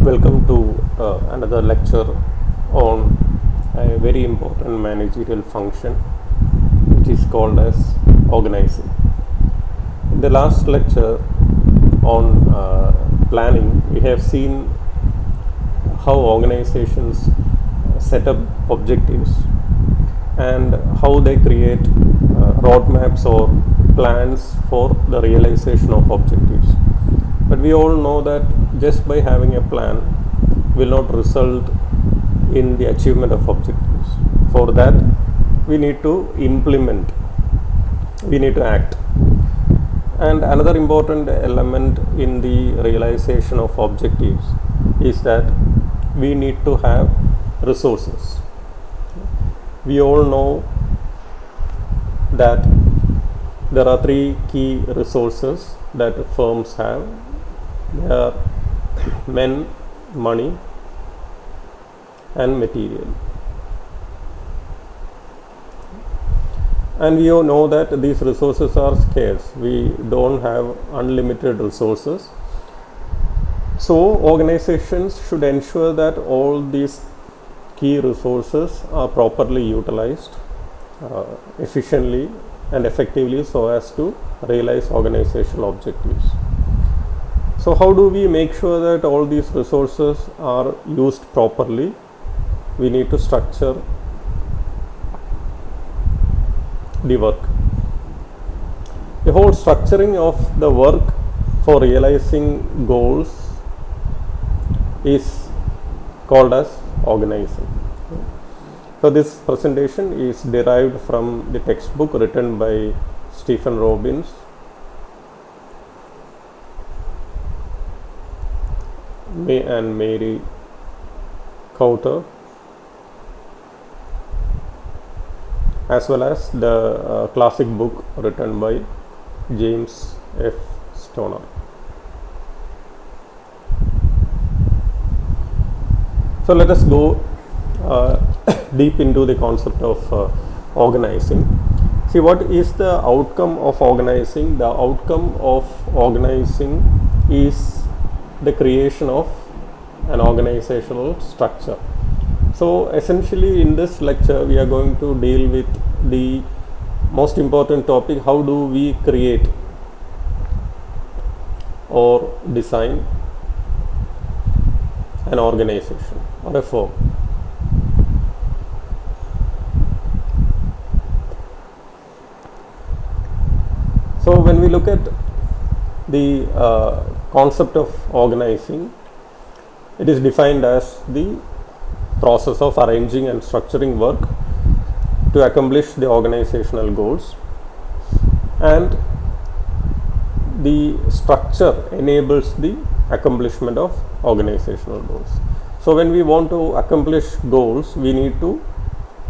Welcome to another lecture on a very important managerial function which is called as organizing. In the last lecture on planning, we have seen how organizations set up objectives and how they create roadmaps or plans for the realization of objectives. But we all know that just by having a plan will not result in the achievement of objectives. For that, we need to implement, we need to act. And another important element in the realization of objectives is that we need to have resources. We all know that there are three key resources that firms have. They are men, money, and material. And we all know that these resources are scarce. We don't have unlimited resources. So organizations should ensure that all these key resources are properly utilized efficiently and effectively so as to realize organizational objectives. So how do we make sure that all these resources are used properly? We need to structure the work. The whole structuring of the work for realizing goals is called as organizing. So this presentation is derived from the textbook written by Stephen Robbins and Mary Coulter, as well as the classic book written by James F. Stoner. So let us go deep into the concept of organizing. See, what is the outcome of organizing? The outcome of organizing is the creation of an organizational structure. So essentially in this lecture we are going to deal with the most important topic: how do we create or design an organization or a firm. So when we look at the concept of organizing, it is defined as the process of arranging and structuring work to accomplish the organizational goals, and the structure enables the accomplishment of organizational goals. So when we want to accomplish goals, we need to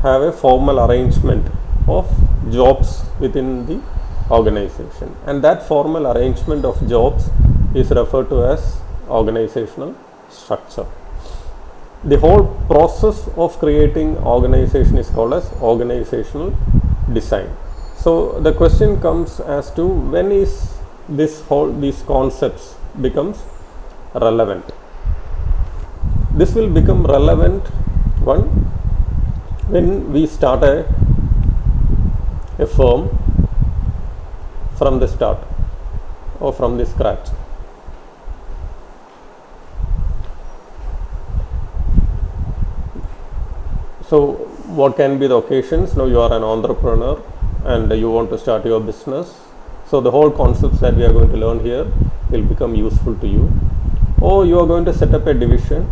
have a formal arrangement of jobs within the organization, and that formal arrangement of jobs is referred to as organizational structure. The whole process of creating organization is called as organizational design. So the question comes as to when is these concepts becomes relevant. This will become relevant when we start a firm from the start or from the scratch. So what can be the occasions? Now you are an entrepreneur and you want to start your business. So the whole concepts that we are going to learn here will become useful to you. Or you are going to set up a division,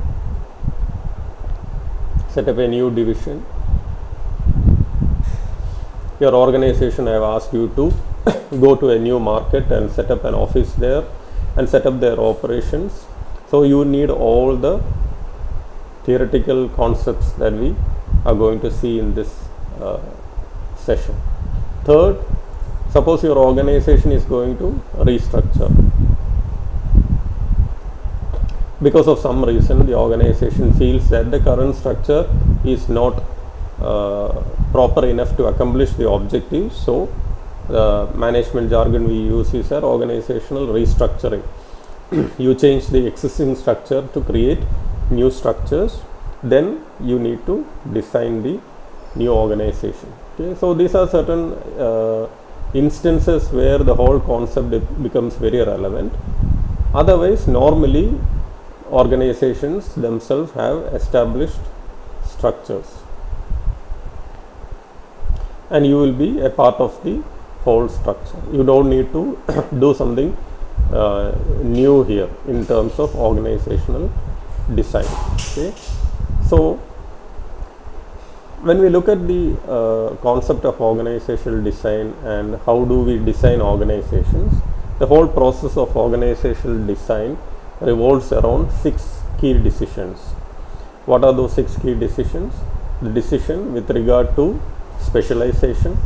set up a new division. Your organization have asked you to go to a new market and set up an office there and set up their operations. So you need all the theoretical concepts that we are going to see in this session. Third, suppose your organization is going to restructure. Because of some reason, the organization feels that the current structure is not proper enough to accomplish the objectives. So the management jargon we use is our organizational restructuring. you change the existing structure to create new structures, then you need to design the new organization. Okay, so these are certain instances where the whole concept becomes very relevant. Otherwise, normally organizations themselves have established structures, and you will be a part of the whole structure. You don't need to do something new here in terms of organizational design. Okay, so when we look at the concept of organizational design and how do we design organizations, the whole process of organizational design revolves around 6 key decisions. What are those 6 key decisions? The decision with regard to specialization,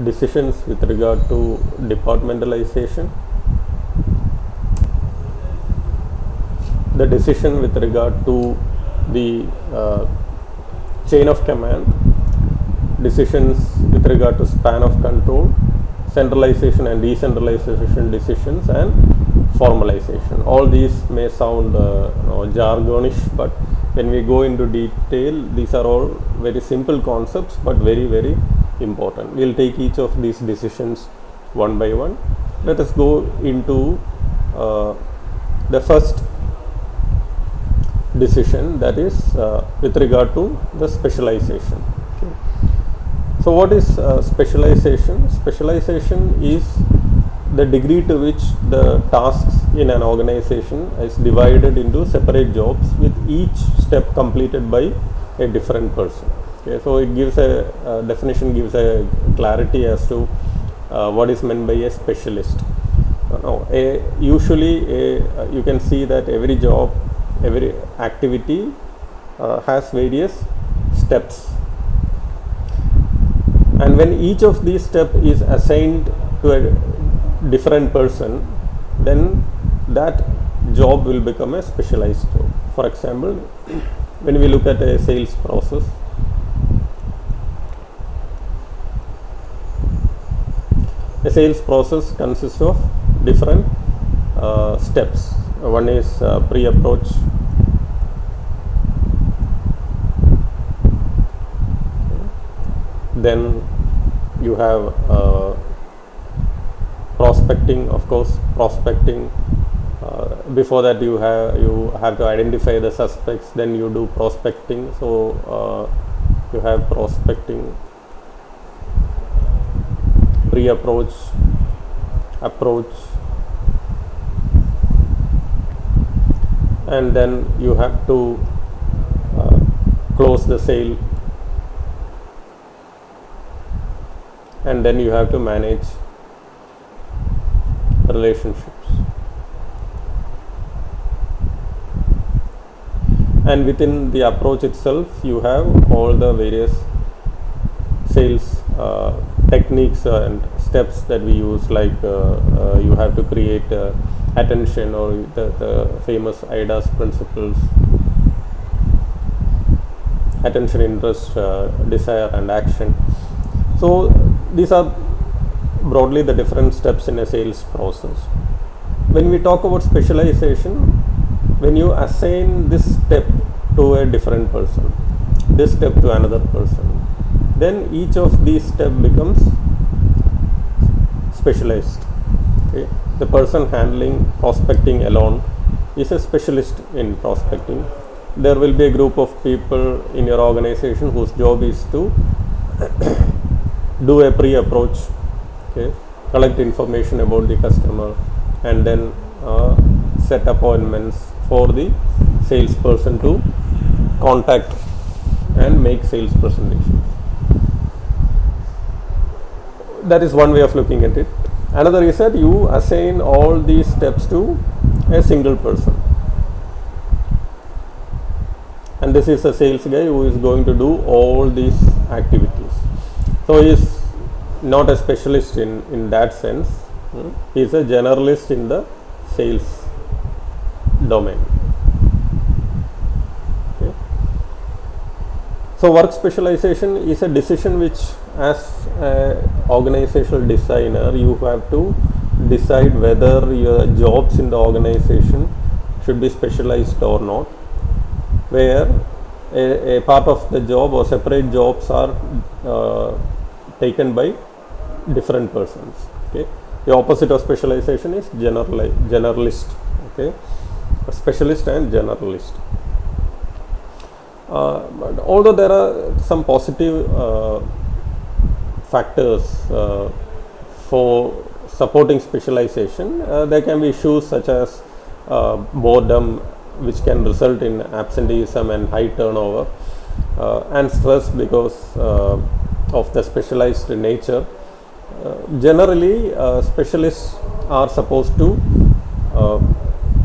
decisions with regard to departmentalization, the decision with regard to the chain of command, decisions with regard to span of control, centralization and decentralization decisions, and formalization. All these may sound jargonish, but when we go into detail, these are all very simple concepts but very important. We'll take each of these decisions one by one. Let us go into the first decision, that is with regard to the specialization. Okay. So what is specialization? Specialization is the degree to which the tasks in an organization is divided into separate jobs, with each step completed by a different person. Okay, so it gives a definition, gives a clarity as to what is meant by a specialist. Usually you can see that every job, every activity has various steps, and when each of these steps is assigned to a different person, then that job will become a specialized job. For example, when we look at a sales process, a sales process consists of different steps. One is pre-approach, then you have prospecting. Of course, prospecting, before that you have to identify the suspects, then you do prospecting. So you have prospecting, pre-approach, approach, and then you have to close the sale, and then you have to manage relationships. And within the approach itself, you have all the various sales techniques and steps that we use, like you have to create attention, or the famous IDAS principles: attention, interest, desire, and action. So these are broadly the different steps in a sales process. When we talk about specialization, when you assign this step to a different person, this step to another person, then each of these steps becomes specialized. Okay. The person handling prospecting alone is a specialist in prospecting. There will be a group of people in your organization whose job is to do a pre-approach, okay, collect information about the customer, and then set appointments for the salesperson to contact and make sales presentations. That is one way of looking at it. Another is that you assign all these steps to a single person, and this is a sales guy who is going to do all these activities. So he is not a specialist in that sense. He is a generalist in the sales domain. Okay. So work specialization is a decision which, as an organizational designer, you have to decide whether your jobs in the organization should be specialized or not, where a part of the job or separate jobs are taken by different persons. Okay, the opposite of specialization is generalist. Okay, a specialist and generalist. But although there are some positive factors for supporting specialization, there can be issues such as boredom, which can result in absenteeism and high turnover, and stress because of the specialized nature. Generally, specialists are supposed to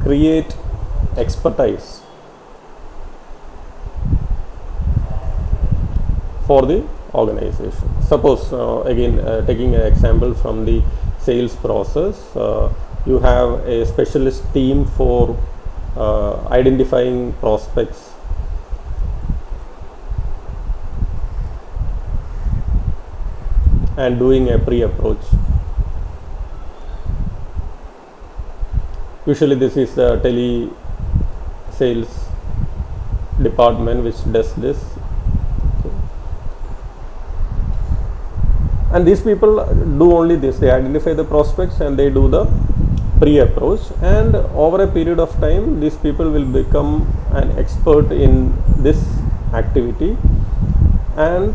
create expertise for the organization. Suppose again taking an example from the sales process, you have a specialist team for identifying prospects and doing a pre-approach. Usually this is the tele-sales department which does this. And these people do only this, they identify the prospects and they do the pre-approach, and over a period of time these people will become an expert in this activity, and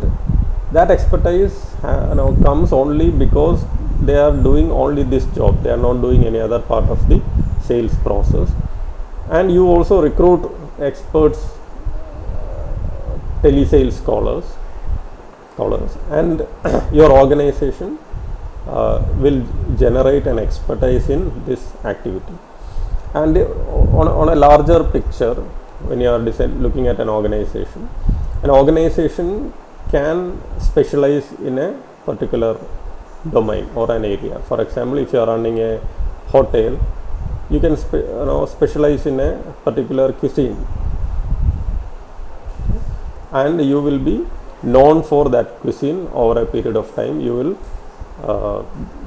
that expertise comes only because they are doing only this job, they are not doing any other part of the sales process. And you also recruit experts, telesales scholars, and your organization will generate an expertise in this activity. And on a larger picture, when you are looking at an organization can specialize in a particular domain or an area. For example, if you are running a hotel, you can specialize in a particular cuisine, and you will be known for that cuisine. Over a period of time you will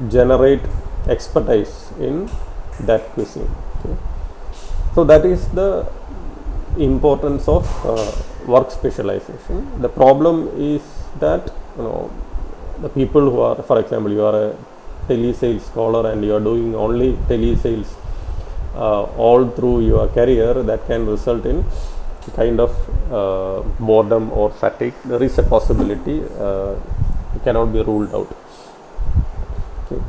generate expertise in that cuisine. Okay. So that is the importance of work specialization. The problem is that the people who are, for example, you are a telesales scholar and you are doing only telesales all through your career, that can result in kind of boredom or fatigue. There is a possibility, it cannot be ruled out. Okay.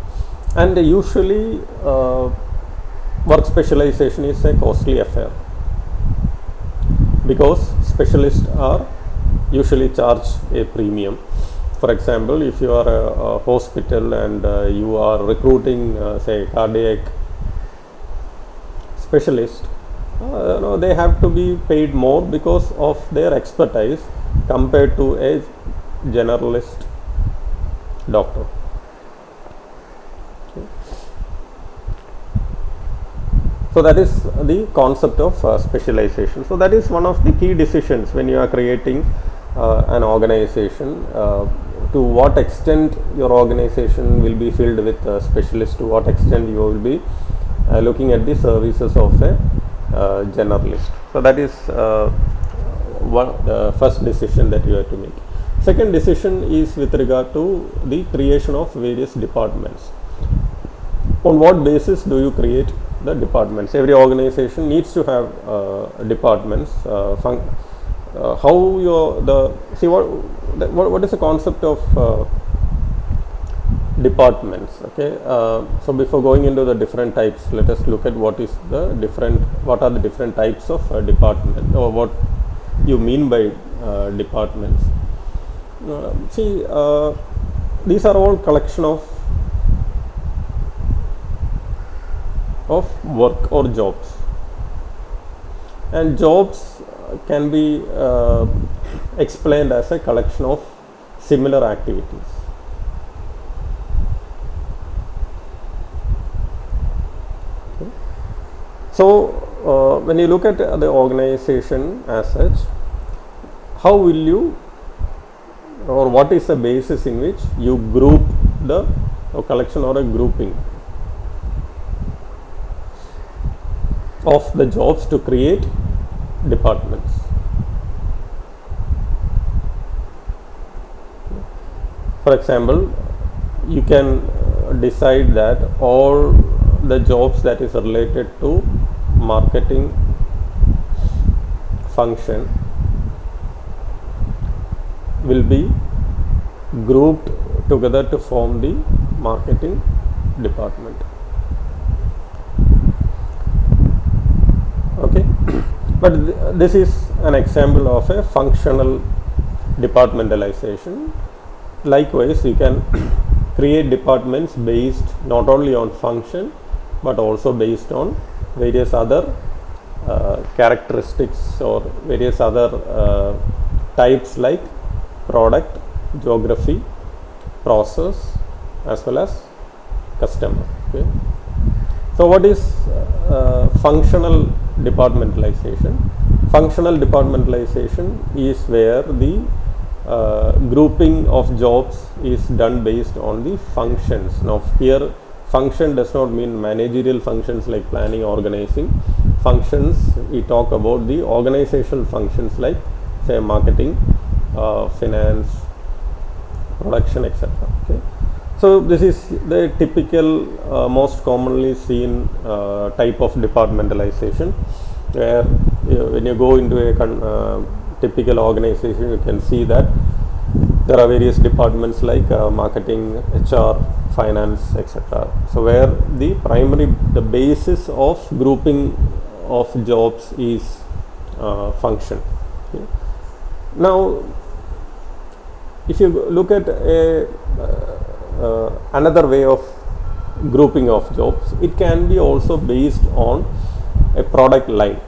And usually work specialization is a costly affair, because specialists are usually charged a premium. For example, if you are a hospital and you are recruiting say cardiac specialist, they have to be paid more because of their expertise compared to a generalist doctor. Okay. So that is the concept of specialization. So that is one of the key decisions when you are creating an organization, to what extent your organization will be filled with specialists, to what extent you will be looking at the services of a generalist. So that is the first decision that you have to make. Second decision is with regard to the creation of various departments. On what basis do you create the departments? Every organization needs to have departments. How what is the concept of departments? Okay, so before going into the different types, let us look at what are the different types of department, or what you mean by departments. These are all collection of work or jobs, and jobs can be explained as a collection of similar activities. Okay. So when you look at the organization as such, how will you, or what is the basis in which you group the collection or a grouping? of the jobs to create departments. For example, you can decide that all the jobs that is related to marketing function will be grouped together to form the marketing department. Okay, but this is an example of a functional departmentalization. Likewise, you can create departments based not only on function but also based on various other characteristics or various other types like product, geography, process, as well as customer. Okay. So what is functional departmentalization? Functional departmentalization is where the grouping of jobs is done based on the functions. Now here function does not mean managerial functions like planning, organizing. Functions, we talk about the organizational functions like say marketing, finance, production, etc. Okay. So this is the typical most commonly seen type of departmentalization, where when you go into a typical organization, you can see that there are various departments like marketing, HR, finance, etc. So where the basis of grouping of jobs is function. Okay. Now if you look at another way of grouping of jobs, it can be also based on a product line.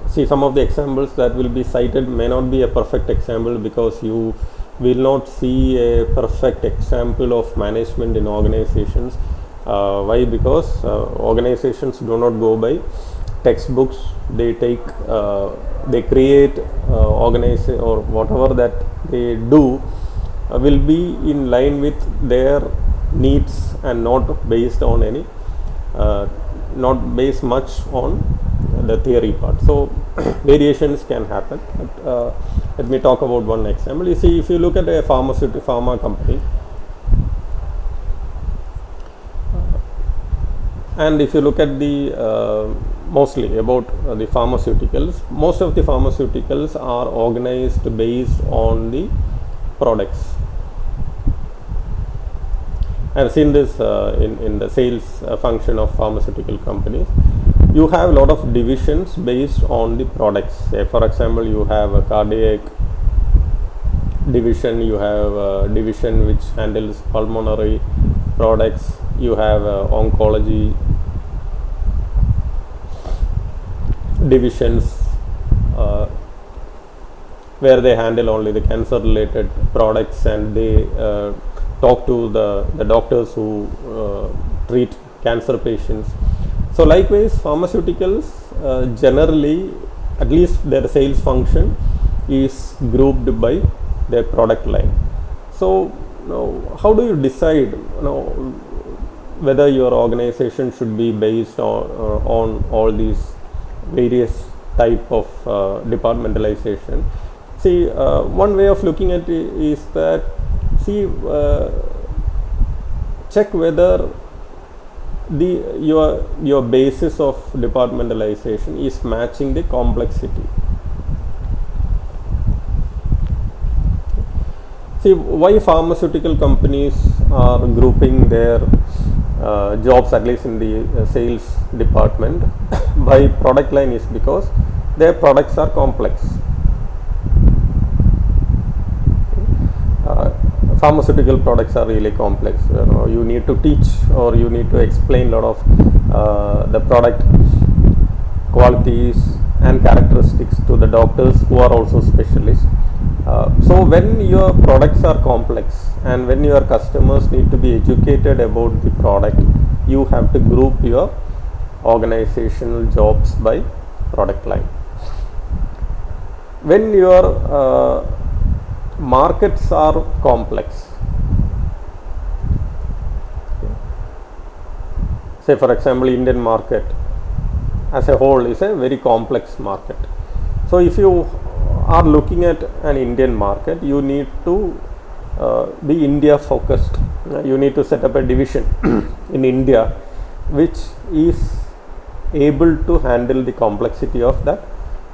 See, some of the examples that will be cited may not be a perfect example, because you will not see a perfect example of management in organizations. Why? Because organizations do not go by textbooks. They take they create organize or whatever that they do will be in line with their needs and not based on any not based much on the theory part. So variations can happen, but let me talk about one example. You see, if you look at a pharma company, and if you look at the mostly about the pharmaceuticals, most of the pharmaceuticals are organized based on the products. I have seen this in the sales function of pharmaceutical companies. You have a lot of divisions based on the products. Say, for example, you have a cardiac division, you have a division which handles pulmonary products, you have oncology divisions where they handle only the cancer related products, and they talk to the doctors who treat cancer patients. So likewise, pharmaceuticals generally, at least their sales function is grouped by their product line. So now, how do you decide whether your organization should be based on all these various type of departmentalization? See, one way of looking at it is that, check whether your basis of departmentalization is matching the complexity. See, why pharmaceutical companies are grouping their jobs, at least in the sales department, by product line, is because their products are complex. Pharmaceutical products are really complex. You need to teach, or you need to explain a lot of the product qualities and characteristics to the doctors who are also specialists. So when your products are complex and when your customers need to be educated about the product, you have to group your organizational jobs by product line. When your markets are complex, say for example Indian market, as a whole is a very complex market. So if you are looking at an Indian market, you need to be India focused. You need to set up a division in India which is able to handle the complexity of that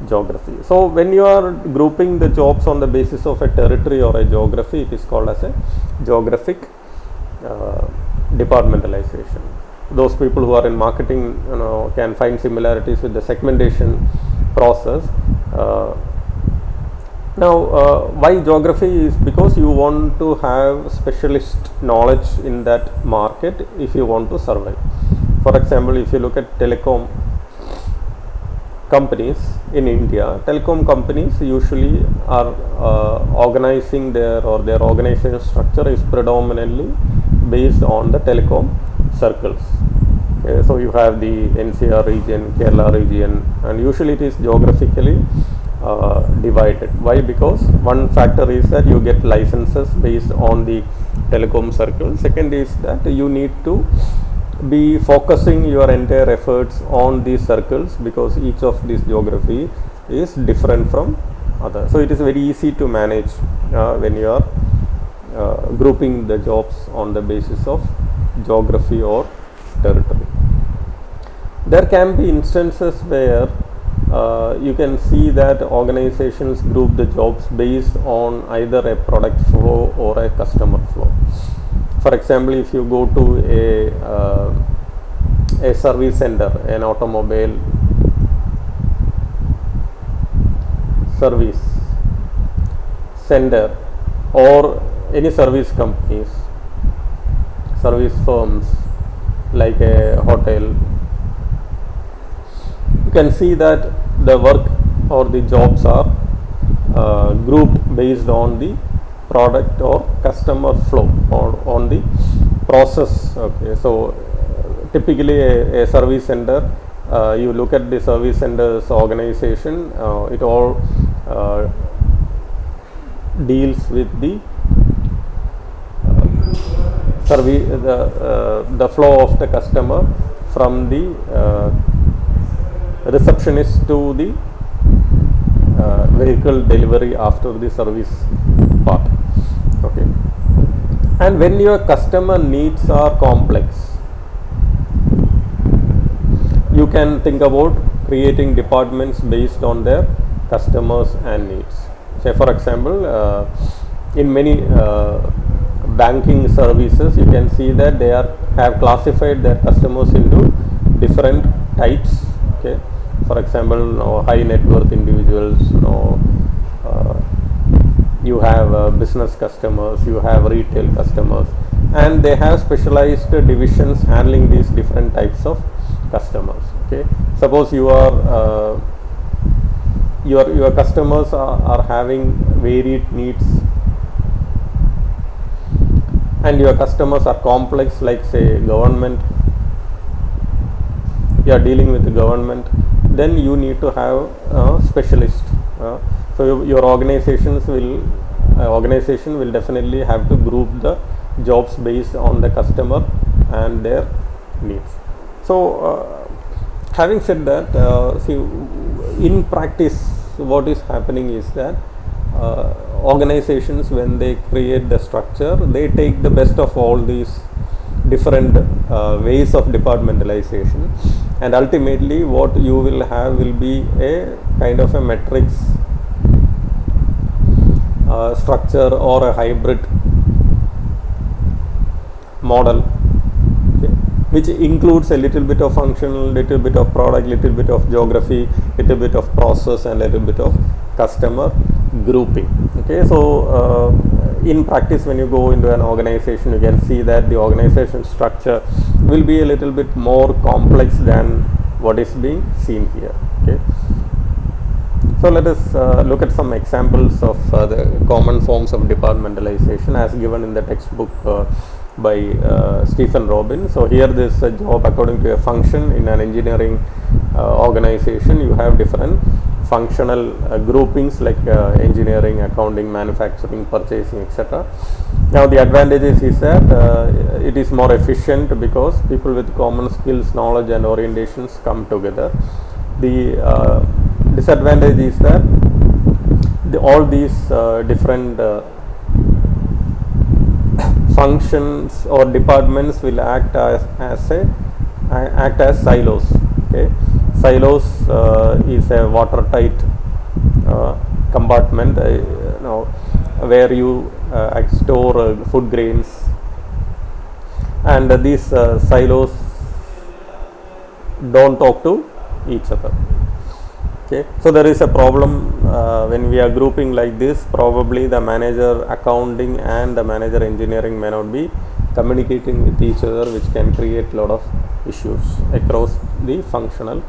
geography. So when you are grouping the jobs on the basis of a territory or a geography, it is called as a geographic departmentalization. Those people who are in marketing, can find similarities with the segmentation process. Now, why geography is because you want to have specialist knowledge in that market if you want to survive. For example, if you look at telecom companies in India, telecom companies usually are organizing their organizational structure is predominantly based on the telecom circles. Okay, so you have the NCR region, Kerala region, and usually it is geographically divided. Why? Because one factor is that you get licenses based on the telecom circle. Second is that you need to be focusing your entire efforts on these circles because each of these geography is different from other. So it is very easy to manage when you are grouping the jobs on the basis of geography or territory. There can be instances where you can see that organizations group the jobs based on either a product flow or a customer flow. For example, if you go to a service center, an automobile service center, or any service companies, service firms like a hotel, you can see that the work or the jobs are grouped based on the product or customer flow or on the process. Okay, so typically a service center, you look at the service center's organization, it all deals with the the flow of the customer from the receptionist to the vehicle delivery after the service part. Okay, and when your customer needs are complex, you can think about creating departments based on their customers and needs. Say for example, in many banking services, you can see that they have classified their customers into different types. Okay, for example, high net worth individuals, you have business customers, you have retail customers, and they have specialized divisions handling these different types of customers. Okay, suppose you are your customers are having varied needs, and your customers are complex, like say government, you are dealing with the government, then you need to have a specialist. So your organization will definitely have to group the jobs based on the customer and their needs. So having said that, see, in practice what is happening is that organizations, when they create the structure, they take the best of all these different ways of departmentalization, and ultimately what you will have will be a kind of a matrix structure or a hybrid model, okay, which includes a little bit of functional, little bit of product, little bit of geography, little bit of process, and little bit of customer grouping. Okay, so in practice, when you go into an organization, you can see that the organization structure will be a little bit more complex than what is being seen here. Okay, so let us look at some examples of the common forms of departmentalization as given in the textbook by Stephen Robin. So here this job according to a function in an engineering organization, you have different functional groupings like engineering, accounting, manufacturing, purchasing, etc. Now the advantages is that it is more efficient because people with common skills, knowledge and orientations come together. The disadvantage is that all these different functions or departments will act as silos. Okay, silos is a watertight compartment, where you store food grains, and these silos don't talk to each other. Okay, so there is a problem when we are grouping like this. Probably the manager accounting and the manager engineering may not be communicating with each other, which can create a lot of issues across the functional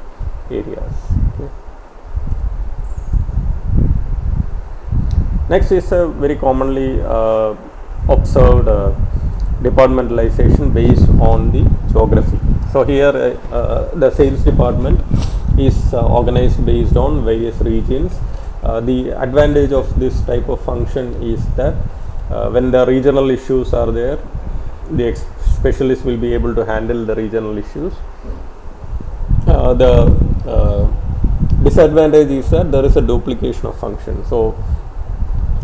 areas. Okay. Next is a very commonly observed departmentalization based on the geography. So here the sales department is organized based on various regions. The advantage of this type of function is that when the regional issues are there, the specialist will be able to handle the regional issues. The disadvantage is that there is a duplication of functions. So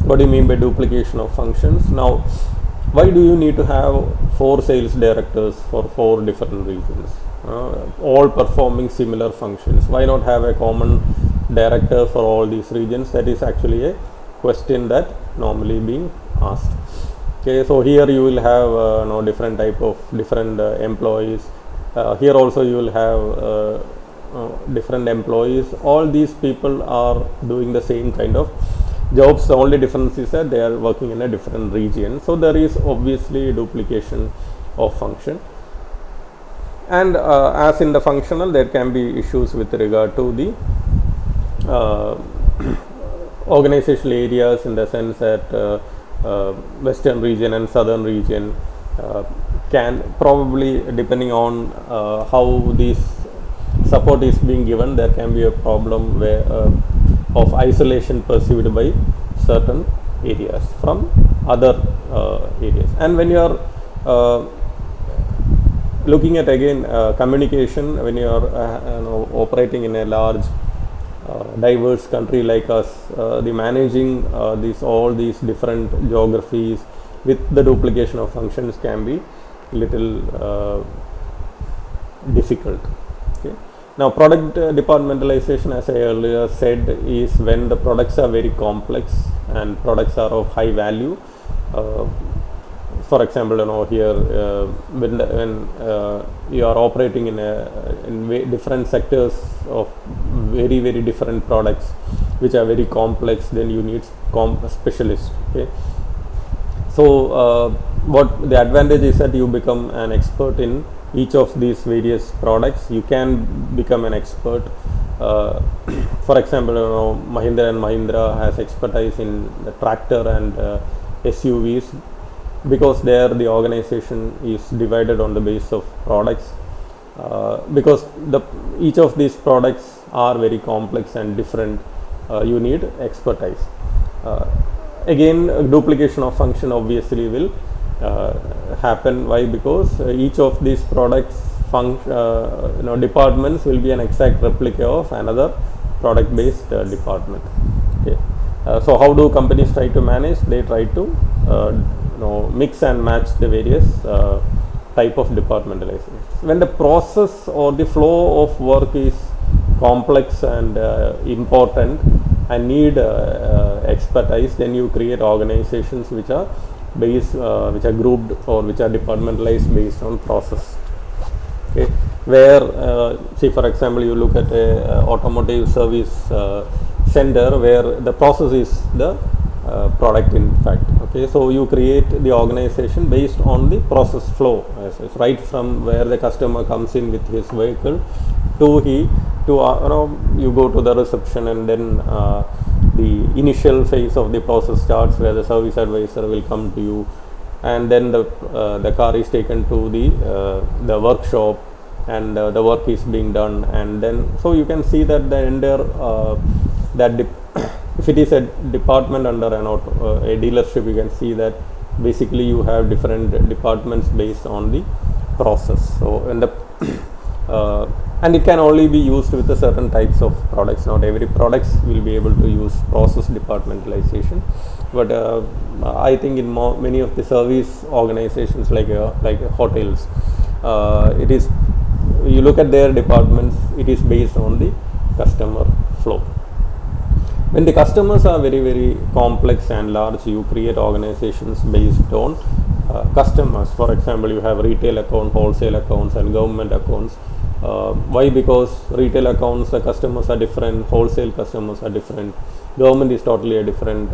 what do you mean by duplication of functions? Now, why do you need to have 4 sales directors for 4 different regions, all performing similar functions? Why not have a common director for all these regions? That is actually a question that normally being asked. Okay, so here you will have different type of different employees. Here also you will have different employees. All these people are doing the same kind of jobs. The only difference is that they are working in a different region. So there is obviously duplication of function. And as in the functional, there can be issues with regard to the organizational areas, in the sense that western region and southern region can probably, depending on how this support is being given, there can be a problem where of isolation perceived by certain areas from other areas. And when you are looking at again communication, when you are operating in a large diverse country like us, the managing all these different geographies with the duplication of functions can be little difficult. Okay. Now, product departmentalization, as I earlier said, is when the products are very complex and products are of high value. For example, here when you are operating in different sectors of very different products which are very complex, then you need specialists. Okay. So what the advantage is that you become an expert in each of these various products. You can become an expert. For example, Mahindra and Mahindra has expertise in the tractor and SUVs, because there the organization is divided on the basis of products, because each of these products are very complex and different. You need expertise. Again, duplication of function obviously will happen. Why? Because each of these products departments will be an exact replica of another product based department. Okay. So how do companies try to manage? They try to mix and match the various type of departmentalization. When the process or the flow of work is complex and important and need expertise, then you create organizations which are grouped or which are departmentalized based on process. Okay. Where see, for example, you look at a automotive service center where the process is the product, in fact. Okay, so you create the organization based on the process flow, right from where the customer comes in with his vehicle to you go to the reception, and then the initial phase of the process starts, where the service advisor will come to you, and then the car is taken to the workshop, and the work is being done, and then so you can see that the entire that if it is a department under a dealership, you can see that basically you have different departments based on the process. So and it can only be used with a certain types of products. Not every products will be able to use process departmentalization, but I think in many of the service organizations like hotels, it is, you look at their departments, it is based on the customer flow. When the customers are very, very complex and large, you create organizations based on customers. For example, you have retail account, wholesale accounts, and government accounts. Why? Because retail accounts, the customers are different, wholesale customers are different, government is totally a different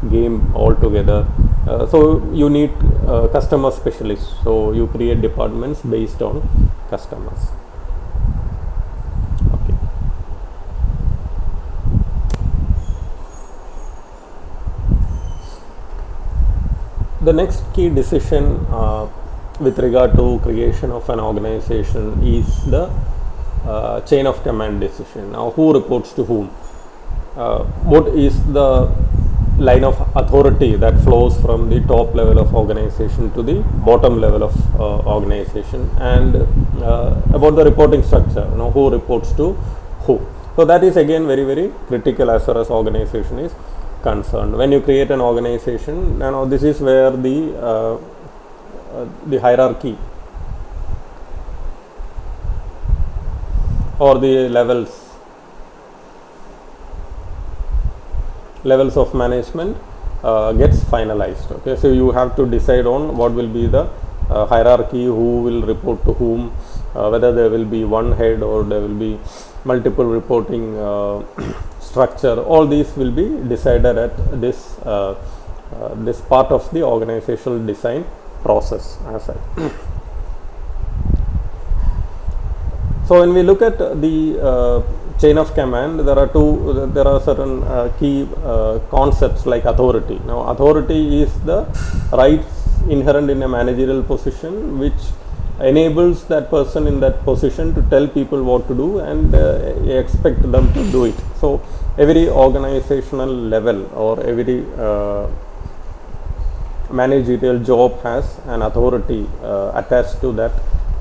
game altogether. So you need customer specialists. So you create departments based on customers. Okay. The next key decision with regard to creation of an organization is the chain of command decision. Now, who reports to whom? What is the line of authority that flows from the top level of organization to the bottom level of organization, and about the reporting structure, who reports to who. So that is again very, very critical as far as organization is concerned. When you create an organization, this is where the hierarchy or the levels of management gets finalized. Okay, so you have to decide on what will be the hierarchy, who will report to whom, whether there will be one head or there will be multiple reporting structure. All these will be decided at this this part of the organizational design process as such. So when we look at the chain of command, there are certain key concepts like authority. Now, authority is the rights inherent in a managerial position, which enables that person in that position to tell people what to do and expect them to do it. So every organizational level or every managerial job has an authority attached to that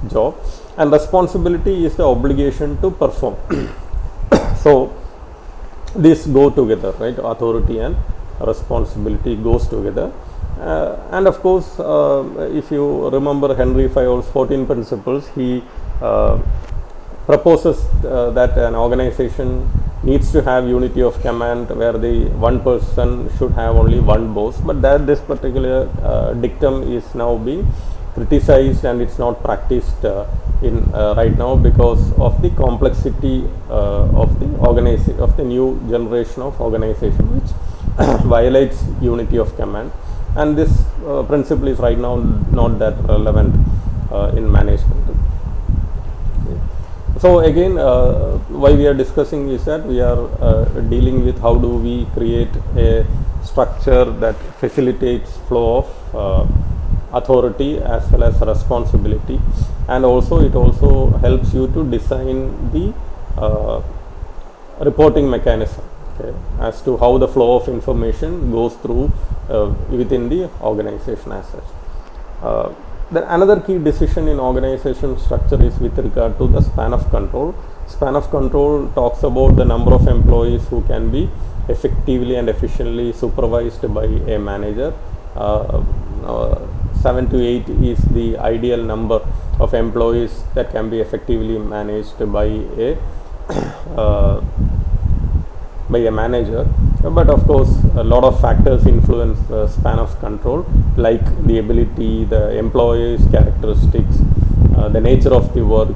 job, and responsibility is the obligation to perform. So these go together, right? Authority and responsibility goes together. And of course, if you remember Henry Fayol's 14 principles, he proposes that an organization needs to have unity of command, where the one person should have only one boss. But that this particular dictum is now being criticized, and it's not practiced in right now because of the complexity of the new generation of organization, which violates unity of command. And this principle is right now not that relevant in management. So again, why we are discussing is that we are dealing with how do we create a structure that facilitates flow of authority as well as responsibility, and also it also helps you to design the reporting mechanism, okay, as to how the flow of information goes through within the organization as such. Then another key decision in organization structure is with regard to the span of control. Span of control talks about the number of employees who can be effectively and efficiently supervised by a manager. 7 to 8 is the ideal number of employees that can be effectively managed by a manager. But of course, a lot of factors influence the span of control, like the ability, the employees' characteristics, the nature of the work,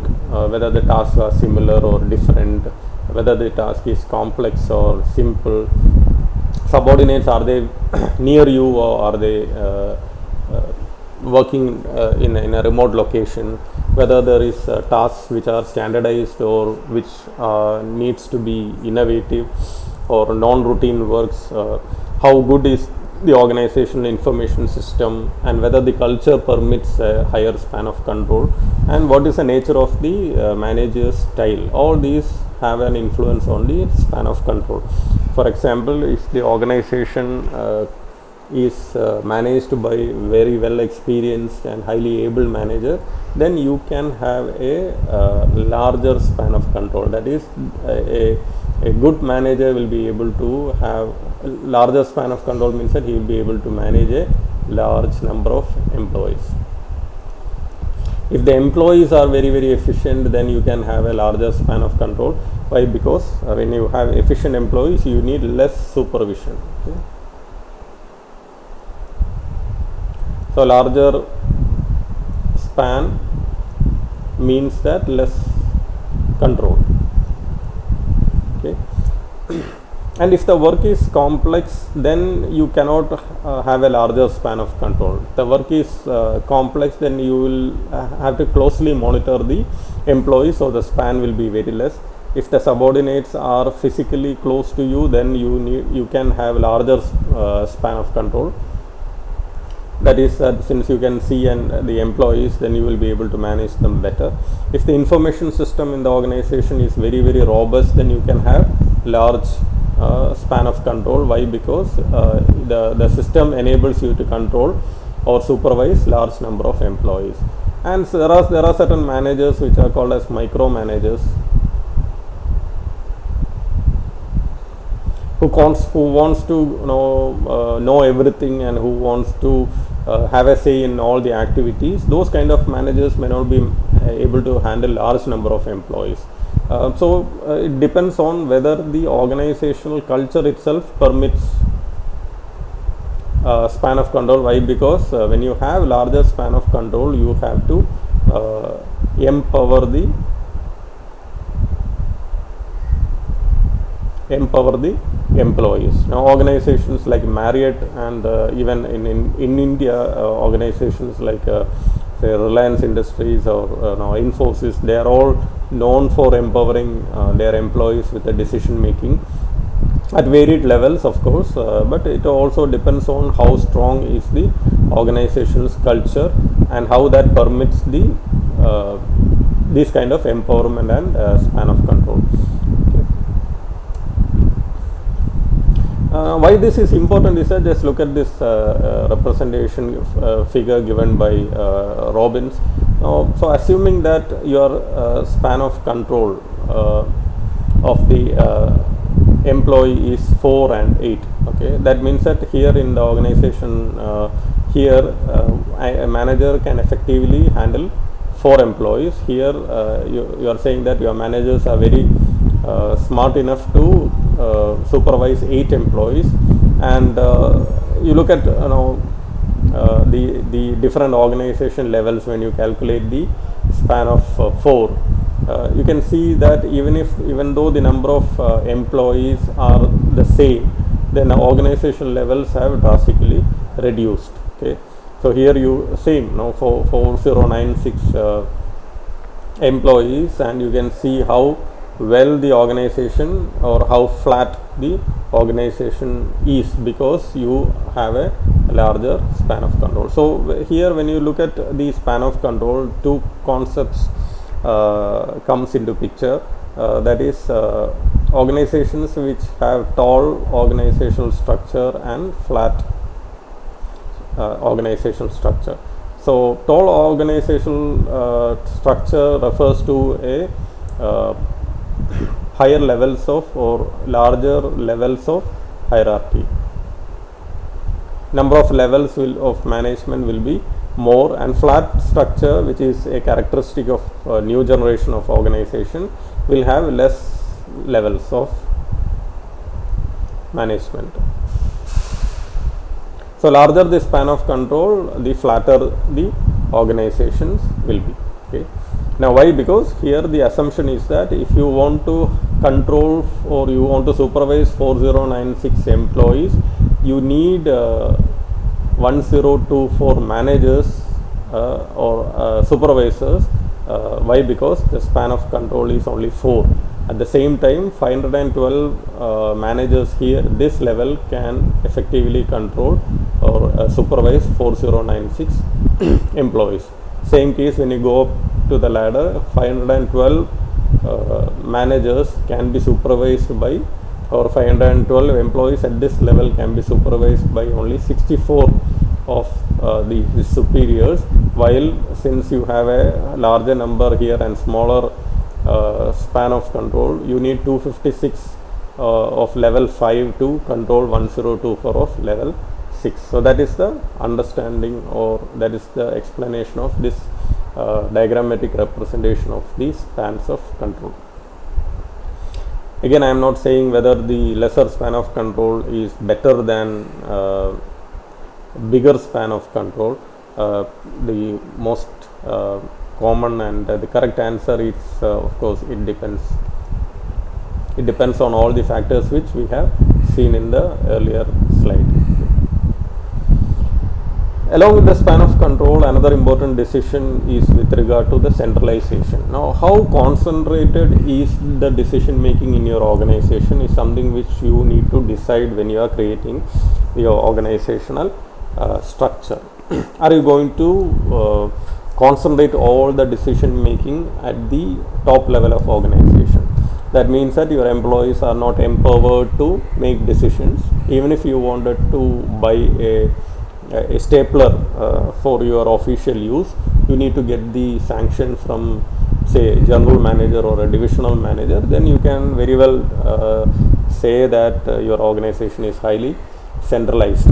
whether the tasks are similar or different, whether the task is complex or simple. Subordinates, are they near you or are they working in a remote location, whether there is tasks which are standardized or which needs to be innovative or non-routine works, how good is the organizational information system, and whether the culture permits a higher span of control, and what is the nature of the manager's style. All these have an influence on the span of control. For example, if the organization is managed by very well experienced and highly able manager, then you can have a larger span of control. That is, a good manager will be able to have a larger span of control, means that he will be able to manage a large number of employees. If the employees are very efficient, then you can have a larger span of control. Why? Because when you have efficient employees, you need less supervision. Okay? So larger span means that less control. Okay. And if the work is complex, then you cannot have a larger span of control. If the work is complex, then you will have to closely monitor the employees, so the span will be very less. If the subordinates are physically close to you, then you can have larger span of control. That is, since you can see the employees, then you will be able to manage them better. If the information system in the organization is very robust, then you can have large span of control. Why? Because the system enables you to control or supervise large number of employees. And so there are certain managers which are called as micromanagers, who wants to know everything, and who wants to have a say in all the activities. Those kind of managers may not be able to handle large number of employees. So it depends on whether the organizational culture itself permits span of control. Why? Because when you have larger span of control, you have to empower the employees. Now organizations like Marriott and even in India, organizations like say Reliance Industries or Infosys, they are all known for empowering their employees with the decision making at varied levels, of course, but it also depends on how strong is the organization's culture and how that permits the this kind of empowerment and span of control. Why this is important is that just look at this representation figure given by Robbins. So assuming that your span of control of the employee is 4 and 8, okay, that means that here in the organization, a manager can effectively handle 4 employees. Here you are saying that your managers are very smart enough to supervise 8 employees, and you look at the different organization levels. When you calculate the span of 4, you can see that even though the number of employees are the same, then the organizational levels have drastically reduced. Okay, so here you same for 4096 employees, and you can see how well the organization or how flat the organization is, because you have a larger span of control. So here when you look at the span of control, 2 concepts comes into picture, that is organizations which have tall organizational structure and flat organizational structure. So tall organizational structure refers to a higher levels of or larger levels of hierarchy. Number of levels of management will be more, and flat structure, which is a characteristic of new generation of organization, will have less levels of management. So larger the span of control, the flatter the organizations will be. Okay. Now why? Because here the assumption is that if you want to control or you want to supervise 4096 employees, you need 1024 managers or supervisors Why? Because the span of control is only 4. At the same time, 512 managers here, this level can effectively control or supervise 4096 employees. Same case when you go up to the ladder, 512 managers can be supervised by, or 512 employees at this level can be supervised by only 64 of the superiors, while since you have a larger number here and smaller span of control, you need 256 of level 5 to control 1024 of level 6. So that is the understanding, or that is the explanation of this diagrammatic representation of these spans of control. Again, I am not saying whether the lesser span of control is better than bigger span of control. The most common and the correct answer is of course it depends. It depends on all the factors which we have seen in the earlier slide. Along with the span of control, another important decision is with regard to the centralization. Now, how concentrated is the decision making in your organization is something which you need to decide when you are creating your organizational structure. Are you going to concentrate all the decision making at the top level of organization? That means that your employees are not empowered to make decisions. Even if you wanted to buy a stapler for your official use, you need to get the sanction from, say, general manager or a divisional manager. Then you can very well say that your organization is highly centralized.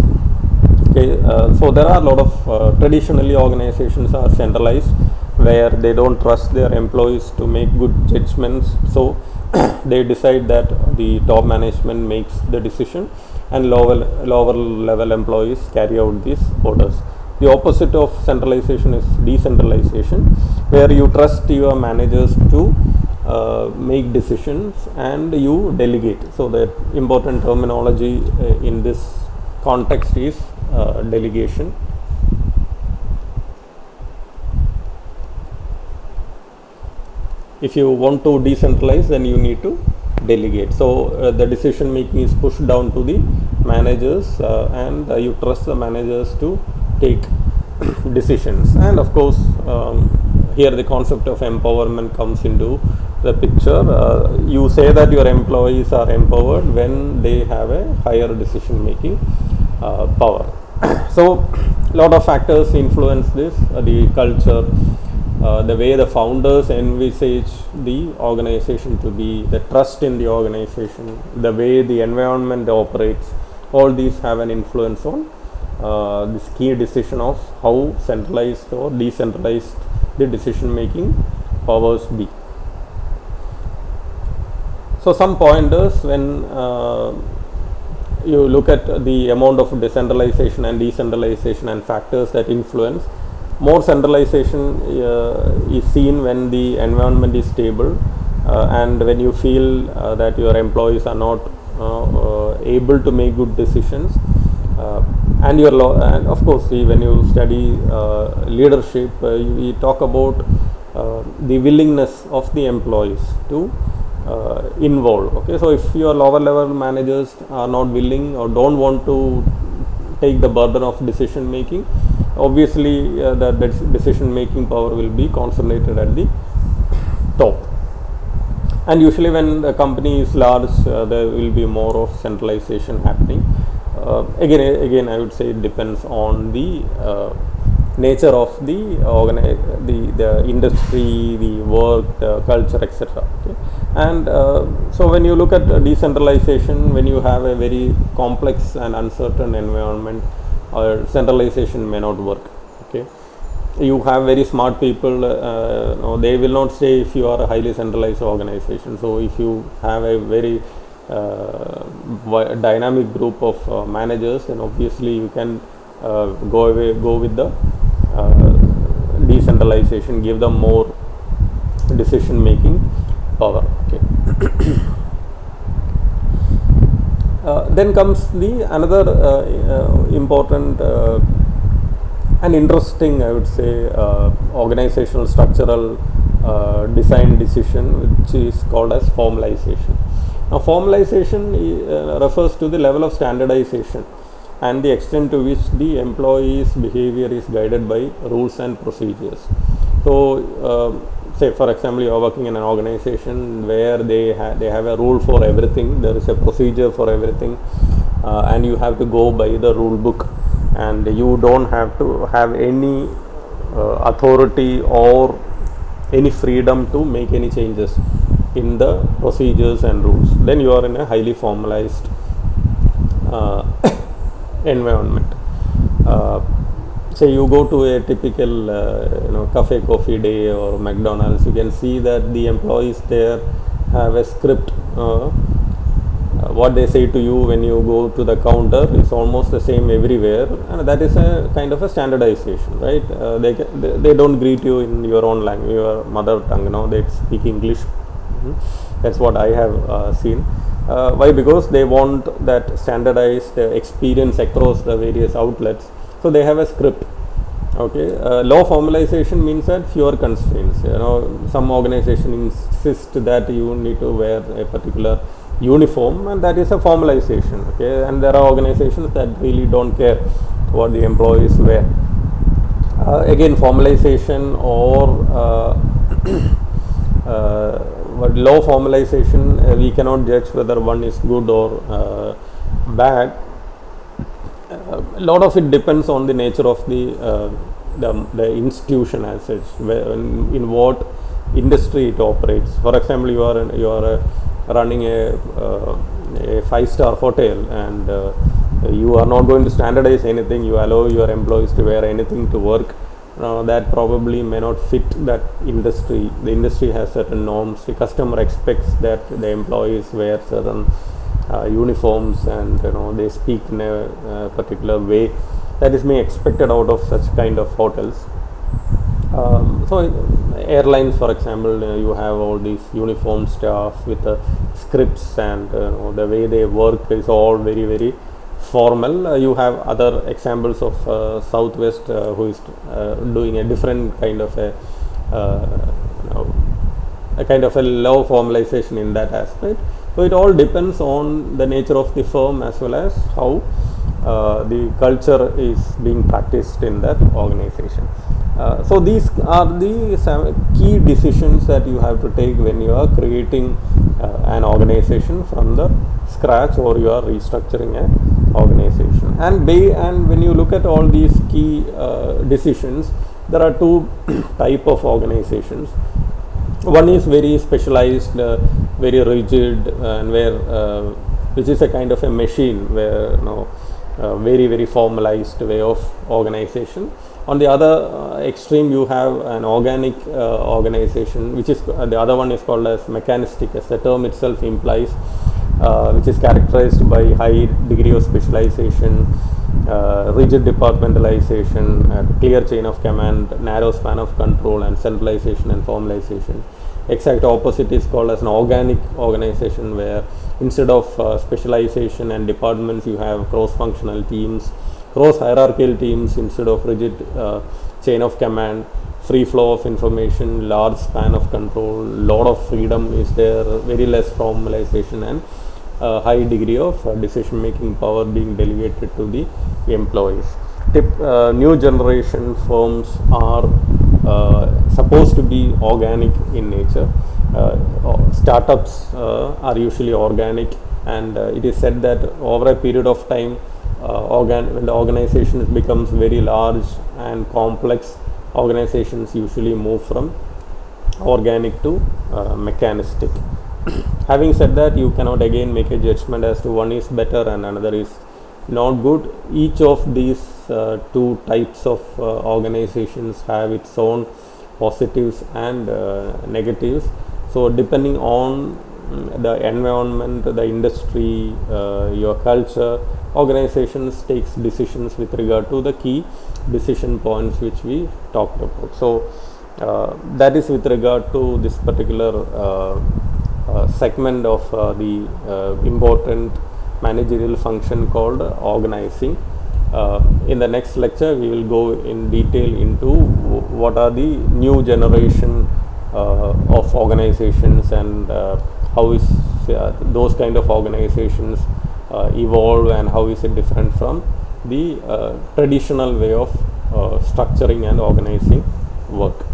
Okay, so there are a lot of traditionally organizations are centralized, where they don't trust their employees to make good judgments, so they decide that the top management makes the decision and lower level employees carry out these orders. The opposite of centralization is decentralization, where you trust your managers to make decisions and you delegate. So the important terminology in this context is delegation. If you want to decentralize, then you need to delegate. So the decision making is pushed down to the managers, and you trust the managers to take decisions. And of course, here the concept of empowerment comes into the picture. You say that your employees are empowered when they have a higher decision making power. So a lot of factors influence this, the culture, the way the founders envisage the organization to be, the trust in the organization, the way the environment operates. All these have an influence on this key decision of how centralized or decentralized the decision making powers be. So some pointers when you look at the amount of decentralization and decentralization and factors that influence. More centralization is seen when the environment is stable, and when you feel that your employees are not able to make good decisions, and and of course when you study leadership, we talk about the willingness of the employees to involve. Okay, so if your lower level managers are not willing or don't want to take the burden of decision making, obviously the decision making power will be concentrated at the top. And usually when the company is large, there will be more of centralization happening. Again I would say it depends on the nature of the industry, the work, the culture, etc. Okay? And so when you look at decentralization, when you have a very complex and uncertain environment, centralization may not work. Okay, you have very smart people, no, they will not stay if you are a highly centralized organization. So if you have a very dynamic group of managers, then obviously you can go with the decentralization, give them more decision making power. Okay. Then comes the another important and interesting, I would say, organizational structural design decision, which is called as formalization. Now, formalization refers to the level of standardization and the extent to which the employee's behavior is guided by rules and procedures. So, say for example, you are working in an organization where they have a rule for everything, there is a procedure for everything, and you have to go by the rule book, and you don't have to have any authority or any freedom to make any changes in the procedures and rules. Then you are in a highly formalized environment. Say you go to a typical cafe coffee day or McDonald's, you can see that the employees there have a script. What they say to you when you go to the counter is almost the same everywhere, and that is a kind of a standardization, right? They don't greet you in your own language, your mother tongue. They speak English. That's what I have seen. Why? Because they want that standardized experience across the various outlets. So they have a script. Okay. Low formalization means that fewer constraints. Some organization insist that you need to wear a particular uniform, and that is a formalization. Okay. And there are organizations that really don't care what the employees wear. Again, formalization or low formalization, we cannot judge whether one is good or bad. A lot of it depends on the nature of the institution as such, in what industry it operates. For example, you are running a 5-star hotel, and you are not going to standardize anything. You allow your employees to wear anything to work. That probably may not fit that industry. The industry has certain norms. The customer expects that the employees wear certain uniforms, and they speak in a particular way that is being expected out of such kind of hotels. So airlines, for example, you have all these uniform staff with scripts, and the way they work is all very, very formal. You have other examples of Southwest who is doing a different kind of a low formalization in that aspect. So it all depends on the nature of the firm as well as how the culture is being practiced in that organization. So these are the key decisions that you have to take when you are creating an organization from the scratch, or you are restructuring an organization. And when you look at all these key decisions, there are two type of organizations. One is very specialized, very rigid, and which is a kind of a machine, where very, very formalized way of organization. On the other extreme, you have an organic organization, which is the other one is called as mechanistic, as the term itself implies, which is characterized by high degree of specialization, rigid departmentalization, clear chain of command, narrow span of control, and centralization and formalization. Exact opposite is called as an organic organization, where instead of specialization and departments, you have cross-functional teams, cross-hierarchical teams instead of rigid chain of command, free flow of information, large span of control, lot of freedom is there, very less formalization, and high degree of decision making power being delegated to the employees. New generation firms are supposed to be organic in nature. Startups are usually organic, and it is said that over a period of time, when the organization becomes very large and complex, organizations usually move from organic to mechanistic. Having said that, you cannot again make a judgment as to one is better and another is not good. Each of these two types of organizations have its own positives and negatives. So depending on the environment, the industry, your culture, organizations takes decisions with regard to the key decision points which we talked about. So that is with regard to this particular segment of the important managerial function called organizing. In the next lecture, we will go in detail into what are the new generation of organizations, and how is those kind of organizations evolve, and how is it different from the traditional way of structuring and organizing work.